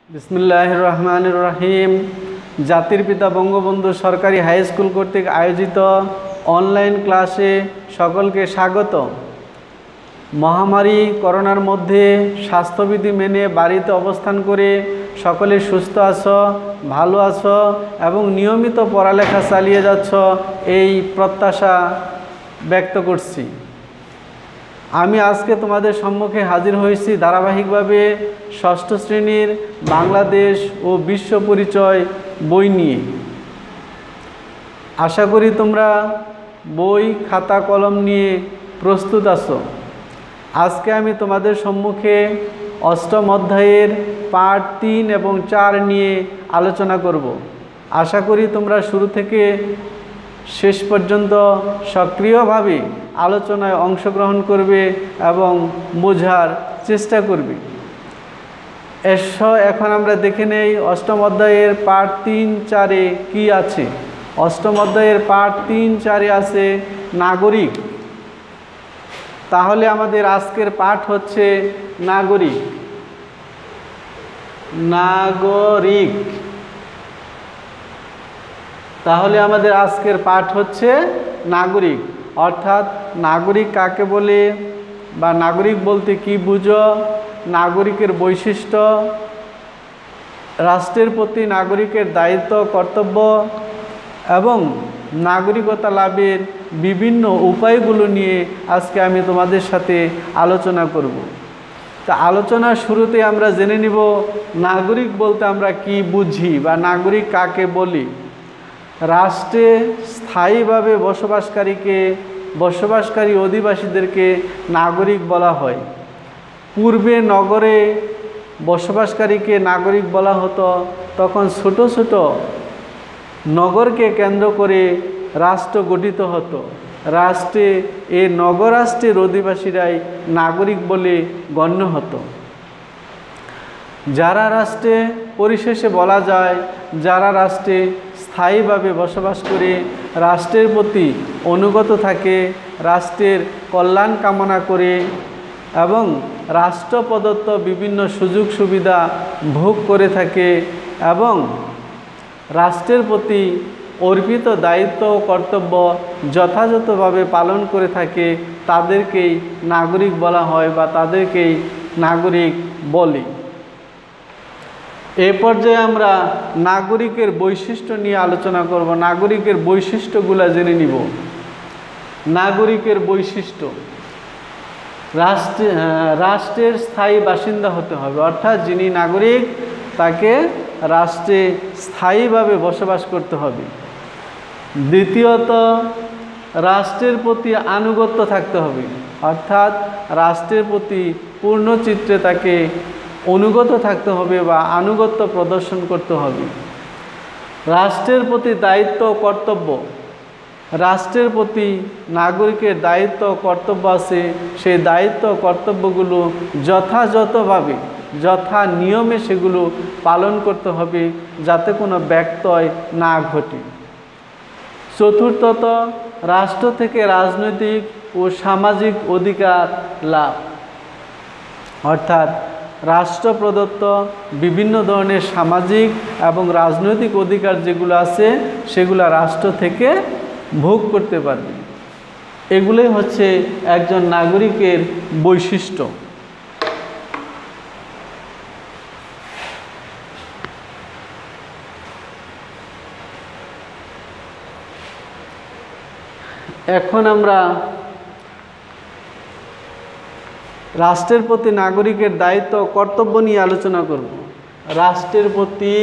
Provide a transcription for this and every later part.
বিসমিল্লাহির রহমানির রহিম। জাতির পিতা বঙ্গবন্ধু সরকারি হাই স্কুল কর্তৃক আয়োজিত অনলাইন ক্লাসে সকলকে স্বাগত। মহামারী করোনার মধ্যে স্বাস্থ্যবিধি মেনে বাড়িতে অবস্থান করে সকলে সুস্থ আছো, ভালো আছো এবং নিয়মিত পড়ালেখা চালিয়ে যাচ্ছ, এই প্রত্যাশা ব্যক্ত করছি। আমি আজকে তোমাদের সম্মুখে হাজির হয়েছি ধারাবাহিকভাবে ষষ্ঠ শ্রেণীর বাংলাদেশ ও বিশ্ব পরিচয় বই নিয়ে। আশা করি তোমরা বই, খাতা, কলম নিয়ে প্রস্তুত আছো। আজকে আমি তোমাদের সম্মুখে অষ্টম অধ্যায়ের পাঠ 3 এবং 4 নিয়ে আলোচনা করব। আশা করি তোমরা শুরু থেকে শেষ পর্যন্ত সক্রিয়ভাবে আলোচনায় অংশগ্রহণ করবে এবং বোঝার চেষ্টা করবে। এখন আমরা দেখে নেই অষ্টম অধ্যায়ের পাঠ 3-4-এ কি আছে। অষ্টম অধ্যায়ের পাঠ 3-4-এ আছে নাগরিক। তাহলে আমাদের আজকের পাঠ হচ্ছে নাগরিক। নাগরিক তাহলে আমাদের আজকের পাঠ হচ্ছে নাগরিক, অর্থাৎ নাগরিক কাকে বলে বা নাগরিক বলতে কি বুঝো, নাগরিকের বৈশিষ্ট্য, রাষ্ট্রের প্রতি নাগরিকের দায়িত্ব, কর্তব্য এবং নাগরিকতা লাভের বিভিন্ন উপায়গুলো নিয়ে আজকে আমি তোমাদের সাথে আলোচনা করব। তা আলোচনার শুরুতে আমরা জেনে নিব নাগরিক বলতে আমরা কি বুঝি বা নাগরিক কাকে বলি। রাষ্ট্রে স্থায়ীভাবে বসবাসকারী অধিবাসীদেরকে নাগরিক বলা হয়। পূর্বে নগরে বসবাসকারীকে নাগরিক বলা হতো। তখন ছোট ছোট নগরকে কেন্দ্র করে রাষ্ট্র গঠিত হতো। রাষ্ট্রে নগরাষ্ট্রের অধিবাসীরাই নাগরিক বলে গণ্য হতো। যারা রাষ্ট্রে পরিশেষে বলা যায় যারা রাষ্ট্রে স্থায়ীভাবে বসবাস করে, রাষ্ট্রের প্রতি অনুগত থাকে, রাষ্ট্রের কল্যাণ কামনা করে এবং রাষ্ট্র প্রদত্ত বিভিন্ন সুযোগ সুবিধা ভোগ করে থাকে এবং রাষ্ট্রের প্রতি অর্পিত দায়িত্ব ও কর্তব্য যথাযথভাবে পালন করে থাকে, তাদেরকেই নাগরিক বলা হয় বা তাদেরকেই নাগরিক বলি। এ পর্যায়ে আমরা নাগরিকের বৈশিষ্ট্য নিয়ে আলোচনা করব। নাগরিকের বৈশিষ্ট্যগুলো জেনে নিব। নাগরিকের বৈশিষ্ট্য: রাষ্ট্রের স্থায়ী বাসিন্দা হতে হবে, অর্থাৎ যিনি নাগরিক তাকে রাষ্ট্রে স্থায়ীভাবে বসবাস করতে হবে। দ্বিতীয়ত, রাষ্ট্রের প্রতি আনুগত্য থাকতে হবে, অর্থাৎ রাষ্ট্রের প্রতি পূর্ণচিত্তে তাকে অনুগত থাকতে হবে বা আনুগত্য প্রদর্শন করতে হবে। রাষ্ট্রের প্রতি দায়িত্ব কর্তব্য: রাষ্ট্রের প্রতি নাগরিকের দায়িত্ব কর্তব্য আছে, সেই দায়িত্ব কর্তব্যগুলো যথাযথভাবে যথা নিয়মে সেগুলো পালন করতে হবে, যাতে কোনো ব্যত্যয় না ঘটে। চতুর্থত, রাষ্ট্র থেকে রাজনৈতিক ও সামাজিক অধিকার লাভ, অর্থাৎ রাষ্ট্র প্রদত্ত বিভিন্ন ধরনের সামাজিক এবং রাজনৈতিক অধিকার যেগুলো আছে সেগুলো রাষ্ট্র থেকে ভোগ করতে পারবে। এগুলোই হচ্ছে একজন নাগরিকের বৈশিষ্ট্য। এখন আমরা রাষ্ট্রের প্রতি নাগরিকের দায়িত্ব কর্তব্য নিয়ে আলোচনা করব। রাষ্ট্রের প্রতি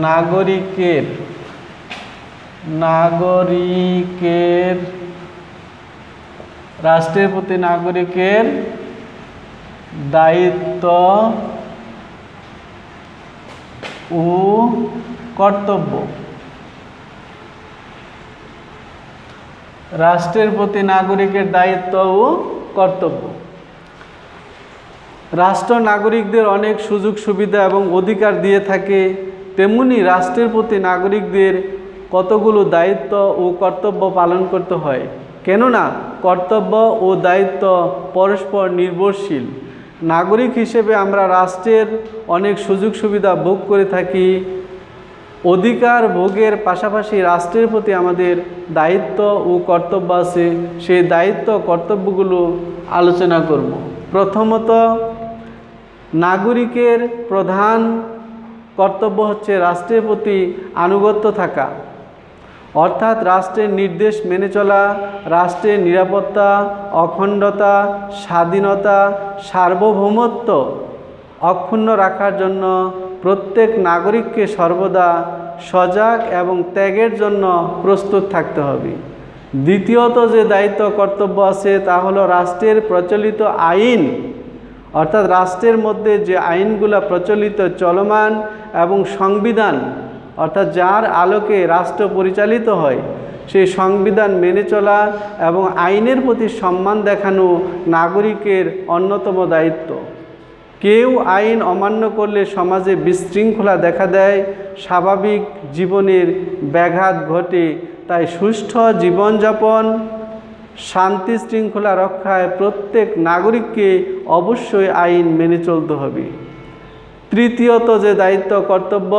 নাগরিকের রাষ্ট্রের প্রতি নাগরিকের দায়িত্ব ও কর্তব্য। রাষ্ট্রের প্রতি নাগরিকের দায়িত্ব ও কর্তব্য। রাষ্ট্র নাগরিকদের অনেক সুযোগ সুবিধা এবং অধিকার দিয়ে থাকে, তেমনি রাষ্ট্রের প্রতি নাগরিকদের কতগুলো দায়িত্ব ও কর্তব্য পালন করতে হয়। কেননা কর্তব্য ও দায়িত্ব পরস্পর নির্ভরশীল। নাগরিক হিসেবে আমরা রাষ্ট্রের অনেক সুযোগ সুবিধা ভোগ করে থাকি। অধিকার ভোগের পাশাপাশি রাষ্ট্রের প্রতি আমাদের দায়িত্ব ও কর্তব্য আছে। সেই দায়িত্ব কর্তব্যগুলো আলোচনা করব। প্রথমত, নাগরিকের প্রধান কর্তব্য হচ্ছে রাষ্ট্রের প্রতি আনুগত্য থাকা, অর্থাৎ রাষ্ট্রের নির্দেশ মেনে চলা, রাষ্ট্রের নিরাপত্তা, অখণ্ডতা, স্বাধীনতা, সার্বভৌমত্ব অক্ষুণ্ণ রাখার জন্য প্রত্যেক নাগরিককে সর্বদা সজাগ এবং ত্যাগের জন্য প্রস্তুত থাকতে হবে। দ্বিতীয়ত যে দায়িত্ব কর্তব্য আছে তা হলো রাষ্ট্রের প্রচলিত আইন, অর্থাৎ রাষ্ট্রের মধ্যে যে আইনগুলো প্রচলিত চলমান এবং সংবিধান, অর্থাৎ যার আলোকে রাষ্ট্র পরিচালিত হয়, সেই সংবিধান মেনে চলা এবং আইনের প্রতি সম্মান দেখানো নাগরিকের অন্যতম দায়িত্ব। কেউ আইন অমান্য করলে সমাজে বিশৃঙ্খলা দেখা দেয়, স্বাভাবিক জীবনের ব্যাঘাত ঘটে। তাই সুষ্ঠু জীবনযাপন, শান্তি শৃঙ্খলা রক্ষায় প্রত্যেক নাগরিককে অবশ্যই আইন মেনে চলতে হবে। তৃতীয়ত যে দায়িত্ব কর্তব্য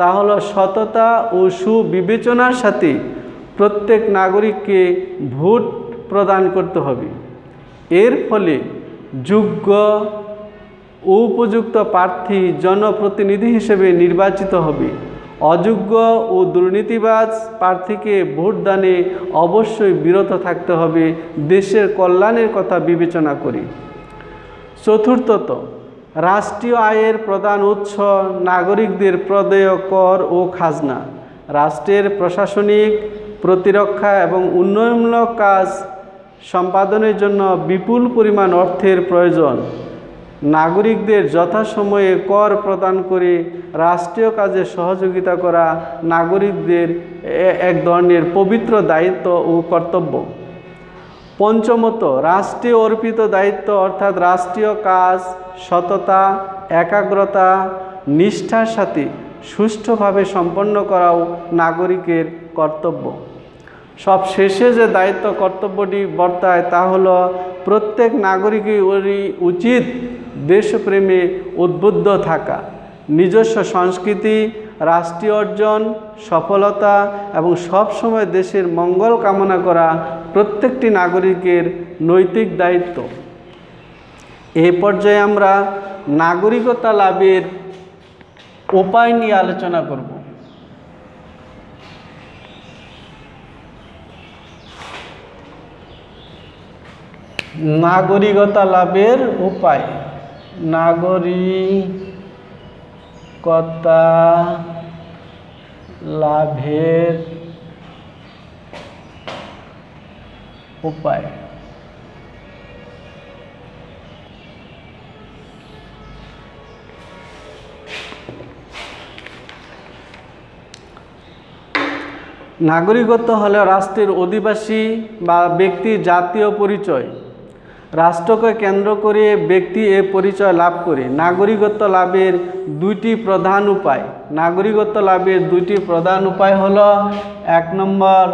তা হলো সততা ও সুবিবেচনার সাথে প্রত্যেক নাগরিককে ভোট প্রদান করতে হবে। এর ফলে যোগ্য ও উপযুক্ত প্রার্থী জনপ্রতিনিধি হিসেবে নির্বাচিত হবে। অযোগ্য ও দুর্নীতিবাজ প্রার্থীকে ভোটদানে অবশ্যই বিরত থাকতে হবে, দেশের কল্যাণের কথা বিবেচনা করে। চতুর্থত, রাষ্ট্রীয় আয়ের প্রধান উৎস নাগরিকদের প্রদেয় কর ও খাজনা। রাষ্ট্রের প্রশাসনিক, প্রতিরক্ষা এবং উন্নয়নমূলক কাজ সম্পাদনের জন্য বিপুল পরিমাণ অর্থের প্রয়োজন। নাগরিকদের যথাসময়ে কর প্রদান করে রাষ্ট্রীয় কাজে সহযোগিতা করা নাগরিকদের এক ধরনের পবিত্র দায়িত্ব ও কর্তব্য। পঞ্চমত, রাষ্ট্রে অর্পিত দায়িত্ব অর্থাৎ রাষ্ট্রীয় কাজ সততা, একাগ্রতা, নিষ্ঠার সাথে সুষ্ঠুভাবে সম্পন্ন করাও নাগরিকের কর্তব্য। সব শেষে যে দায়িত্ব কর্তব্যটি বর্তায় তা হলো প্রত্যেক নাগরিকেরই উচিত দেশপ্রেমে উদ্বুদ্ধ থাকা, নিজস্ব সংস্কৃতি, রাষ্ট্রীয় অর্জন, সফলতা এবং সবসময় দেশের মঙ্গল কামনা করা প্রত্যেকটি নাগরিকের নৈতিক দায়িত্ব। এই পর্যায়ে আমরা নাগরিকতা লাভের উপায় নিয়ে আলোচনা করব। নাগরিকতা লাভের উপায়। নাগরিকতা লাভের উপায়। নাগরিকত্ব হলো রাষ্ট্রের অধিবাসী বা ব্যক্তির জাতীয় পরিচয়। রাষ্ট্রকে কেন্দ্র করে ব্যক্তি এ পরিচয় লাভ করে। নাগরিকত্ব লাভের দুইটি প্রধান উপায়। নাগরিকত্ব লাভের দুইটি প্রধান উপায় হলো, 1 নম্বর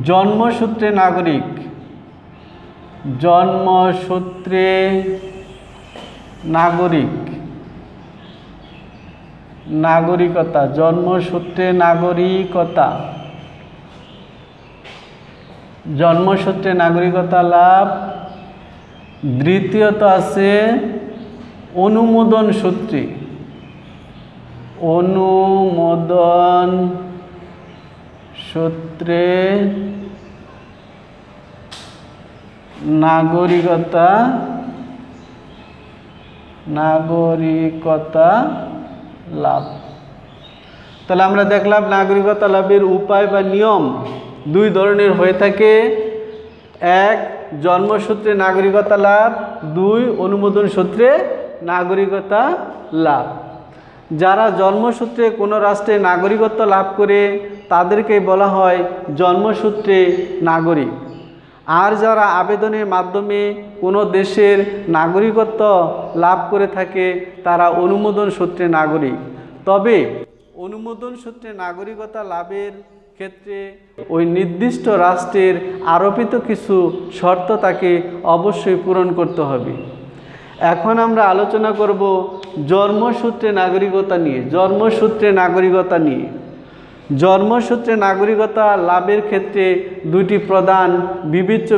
জন্মসূত্রে নাগরিক। জন্মসূত্রে নাগরিক, নাগরিকতা, জন্মসূত্রে নাগরিকতা, জন্মসূত্রে নাগরিকতা লাভ। দ্বিতীয়ত আছে অনুমোদন সূত্রে। অনুমোদন সূত্রে নাগরিকতা লাভ। তাহলে আমরা দেখলাম নাগরিকতা লাভের উপায় বা নিয়ম দুই ধরনের হয়ে থাকে। 1 জন্মসূত্রে নাগরিকতা লাভ, 2 অনুমোদন সূত্রে নাগরিকতা লাভ। যারা জন্মসূত্রে কোনো রাষ্ট্রে নাগরিকত্ব লাভ করে তাদেরকে বলা হয় জন্মসূত্রে নাগরিক। আর যারা আবেদনের মাধ্যমে কোনো দেশের নাগরিকত্ব লাভ করে থাকে তারা অনুমোদন সূত্রে নাগরিক। তবে অনুমোদন সূত্রে নাগরিকতা লাভের ক্ষেত্রে ওই নির্দিষ্ট রাষ্ট্রের আরোপিত কিছু শর্ত তাকে অবশ্যই পূরণ করতে হবে। এখন আমরা আলোচনা করব জন্মসূত্রে নাগরিকতা নিয়ে। জন্মসূত্রে নাগরিকতা লাভের ক্ষেত্রে দুইটি প্রধান বিবেচ্য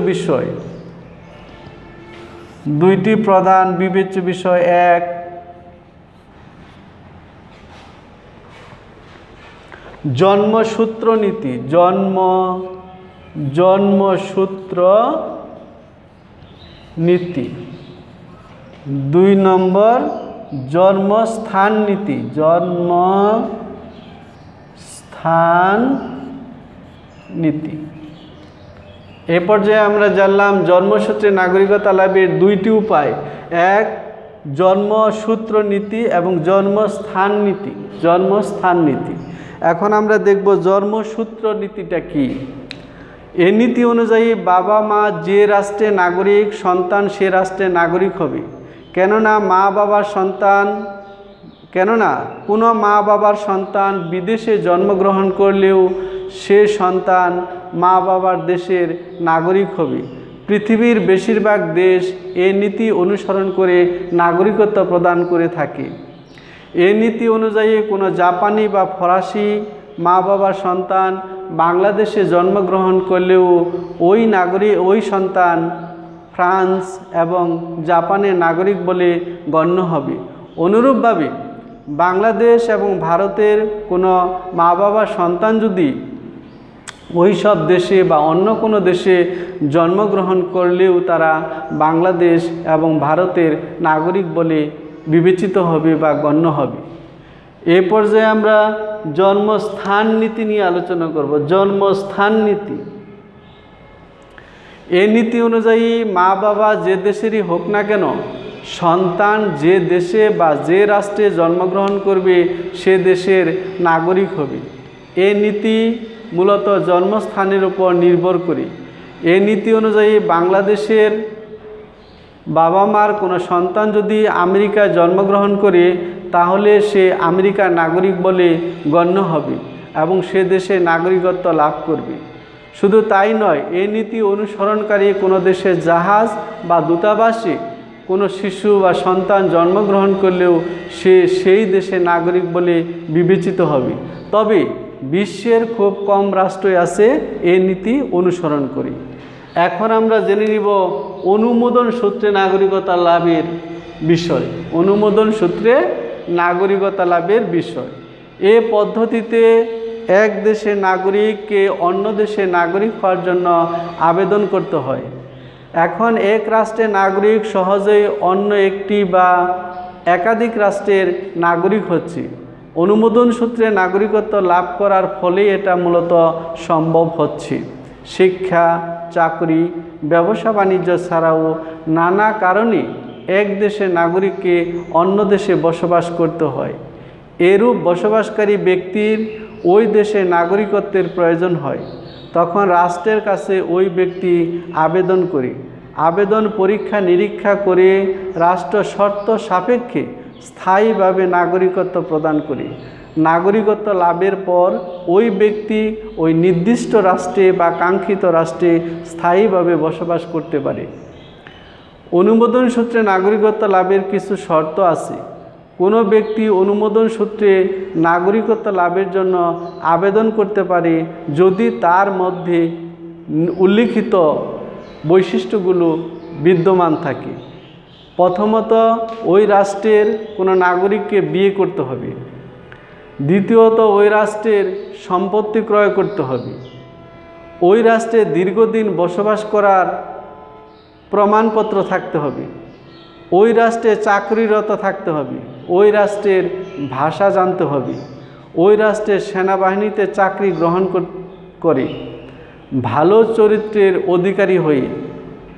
বিষয়। এক, জন্মসূত্র নীতি। 2 নম্বর জন্মস্থান নীতি। এ পর্যায়ে আমরা জানলাম জন্মসূত্রে নাগরিকতা লাভের দুইটি উপায়। এক, জন্মসূত্র নীতি এবং জন্মস্থান নীতি। এখন আমরা দেখব জন্মসূত্র নীতিটা কি। এই নীতি অনুযায়ী বাবা মা যে রাষ্ট্রের নাগরিক, সন্তান সে রাষ্ট্রের নাগরিক হবে। কেননা কোনো মা বাবার সন্তান বিদেশে জন্মগ্রহণ করলেও সে সন্তান মা বাবার দেশের নাগরিক হবে। পৃথিবীর বেশিরভাগ দেশ এই নীতি অনুসরণ করে নাগরিকত্ব প্রদান করে থাকে। এই নীতি অনুযায়ী কোনো জাপানি বা ফরাসি মা বাবার সন্তান বাংলাদেশে জন্মগ্রহণ করলেও ওই সন্তান ফ্রান্স এবং জাপানের নাগরিক বলে গণ্য হবে। অনুরূপভাবে বাংলাদেশ এবং ভারতের কোনো মা বাবার সন্তান যদি ওই সব দেশে বা অন্য কোনো দেশে জন্মগ্রহণ করলেও তারা বাংলাদেশ এবং ভারতের নাগরিক বলে বিবেচিত হবে বা গণ্য হবে। এ পর্যায়ে আমরা জন্মস্থান নীতি নিয়ে আলোচনা করব। জন্মস্থান নীতি, এই নীতি অনুযায়ী মা বাবা যে দেশেরই হোক না কেন, সন্তান যে দেশে বা যে রাষ্ট্রে জন্মগ্রহণ করবে সে দেশের নাগরিক হবে। এই নীতি মূলত জন্মস্থানের উপর নির্ভর করে। এই নীতি অনুযায়ী বাংলাদেশের বাবা মার কোনো সন্তান যদি আমেরিকায় জন্মগ্রহণ করে তাহলে সে আমেরিকার নাগরিক বলে গণ্য হবে এবং সে দেশে নাগরিকত্ব লাভ করবে। শুধু তাই নয়, এই নীতি অনুসরণকারী কোনো দেশের জাহাজ বা দূতাবাসে কোনো শিশু বা সন্তান জন্মগ্রহণ করলেও সে সেই দেশের নাগরিক বলে বিবেচিত হবে। তবে বিশ্বের খুব কম রাষ্ট্রই আছে এই নীতি অনুসরণ করে। এখন আমরা জেনে নিব অনুমোদন সূত্রে নাগরিকতা লাভের বিষয়। এই পদ্ধতিতে এক দেশের নাগরিককে অন্য দেশের নাগরিক হওয়ার জন্য আবেদন করতে হয়। এখন এক রাষ্ট্রের নাগরিক সহজেই অন্য একটি বা একাধিক রাষ্ট্রের নাগরিক হচ্ছে। অনুমোদন সূত্রে নাগরিকত্ব লাভ করার ফলে এটা মূলত সম্ভব হচ্ছে। শিক্ষা, চাকরি, ব্যবসা বাণিজ্য ছাড়াও নানা কারণে এক দেশের নাগরিককে অন্য দেশে বসবাস করতে হয়। এরূপ বসবাসকারী ব্যক্তির ওই দেশে নাগরিকত্বের প্রয়োজন হয়। তখন রাষ্ট্রের কাছে ওই ব্যক্তি আবেদন করে। আবেদন পরীক্ষা নিরীক্ষা করে রাষ্ট্র শর্ত সাপেক্ষে স্থায়ীভাবে নাগরিকত্ব প্রদান করে। নাগরিকত্ব লাভের পর ওই ব্যক্তি ওই নির্দিষ্ট রাষ্ট্রে বা কাঙ্ক্ষিত রাষ্ট্রে স্থায়ীভাবে বসবাস করতে পারে। অনুমোদন সূত্রে নাগরিকত্ব লাভের কিছু শর্ত আছে। কোনো ব্যক্তি অনুমোদন সূত্রে নাগরিকত্ব লাভের জন্য আবেদন করতে পারে যদি তার মধ্যে উল্লিখিত বৈশিষ্ট্যগুলো বিদ্যমান থাকে। প্রথমত, ওই রাষ্ট্রের কোনো নাগরিককে বিয়ে করতে হবে। দ্বিতীয়ত, ওই রাষ্ট্রের সম্পত্তি ক্রয় করতে হবে। ওই রাষ্ট্রে দীর্ঘদিন বসবাস করার প্রমাণপত্র থাকতে হবে। ওই রাষ্ট্রে চাকরিরত থাকতে হবে। ওই রাষ্ট্রের ভাষা জানতে হবে। ওই রাষ্ট্রের সেনাবাহিনীতে চাকরি গ্রহণ করে ভালো চরিত্রের অধিকারী হয়ে,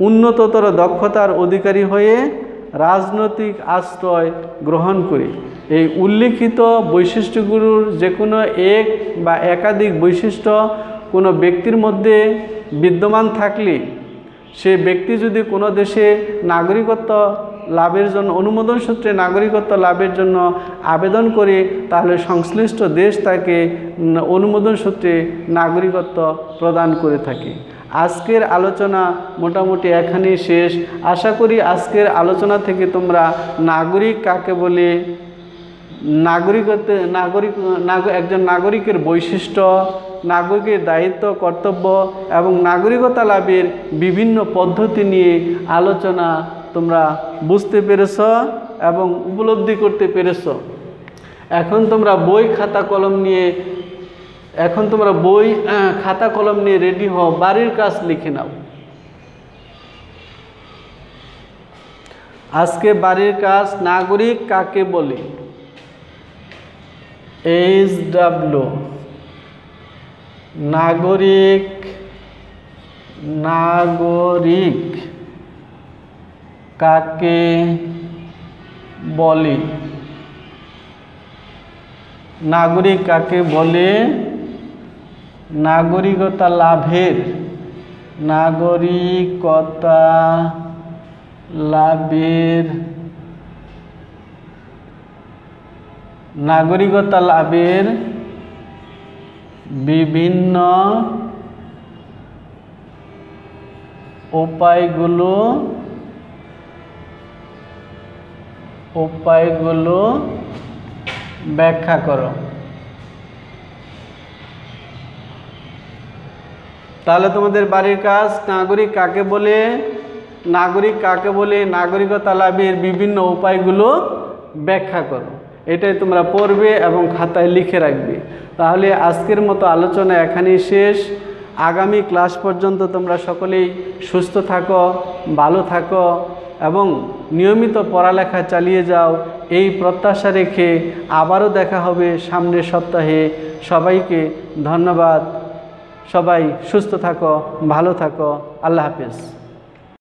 উন্নততর দক্ষতার অধিকারী হয়ে রাজনৈতিক আশ্রয় গ্রহণ করে। এই উল্লিখিত বৈশিষ্ট্যগুলোর যে কোনো এক বা একাধিক বৈশিষ্ট্য কোনো ব্যক্তির মধ্যে বিদ্যমান থাকলে সে ব্যক্তি যদি কোনো দেশে নাগরিকত্ব লাভের জন্য, অনুমোদন সূত্রে নাগরিকত্ব লাভের জন্য আবেদন করে, তাহলে সংশ্লিষ্ট দেশ তাকে অনুমোদন সূত্রে নাগরিকত্ব প্রদান করে থাকে। আজকের আলোচনা মোটামুটি এখানেই শেষ। আশা করি আজকের আলোচনা থেকে তোমরা নাগরিক কাকে বলে, একজন নাগরিকের বৈশিষ্ট্য, নাগরিকের দায়িত্ব কর্তব্য এবং নাগরিকতা লাভের বিভিন্ন পদ্ধতি নিয়ে আলোচনা তোমরা বুঝতে পেরেছ এবং উপলব্ধি করতে পেরেছ। এখন তোমরা বই খাতা কলম নিয়ে রেডি হও, বাড়ির কাজ লিখে নাও। আজকে বাড়ির কাজ, নাগরিক কাকে বলে, SW নাগরিক কাকে বলে, নাগরিক কাকে বলে, নাগরিকতা লাভের বিভিন্ন উপায়গুলো ব্যাখ্যা করো। তাহলে তোমাদের বাড়ির কাজ, নাগরিক কাকে বলে, নাগরিকতা লাভের বিভিন্ন উপায়গুলো ব্যাখ্যা করো। এটাই তোমরা পড়বে এবং খাতায় লিখে রাখবে। তাহলে আজকের মতো আলোচনা এখানেই শেষ। আগামী ক্লাস পর্যন্ত তোমরা সকলেই সুস্থ থাকো, ভালো থাকো এবং নিয়মিত পড়ালেখা চালিয়ে যাও, এই প্রত্যাশা রেখে আবারও দেখা হবে সামনের সপ্তাহে। সবাইকে ধন্যবাদ। সবাই সুস্থ থাকো, ভালো থাকো। আল্লাহ হাফেজ।